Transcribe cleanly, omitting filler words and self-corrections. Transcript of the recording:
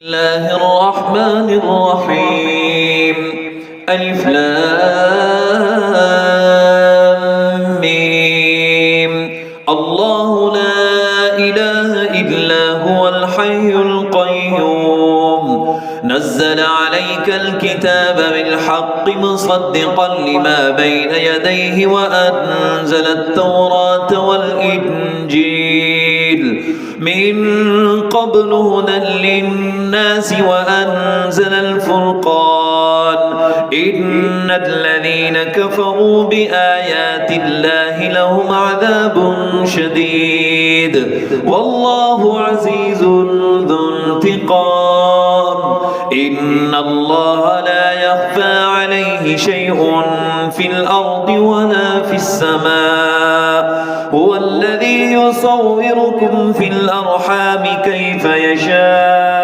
الله الرحمن الرحيم ألف لام ميم الله لا إله إلا هو الحي القيوم نزل عليك الكتاب بالحق مصدقا لما بين يديه وأنزل التوراة والإنجيل من قبل هدى للناس وأنزل الفرقان إن الذين كفروا بآيات الله لهم عذاب شديد والله عزيز ذو انتقام إن الله لا يخفى عليه شيء في الأرض ولا في السماء هو الذي يصوركم في الأرحام كيف يشاء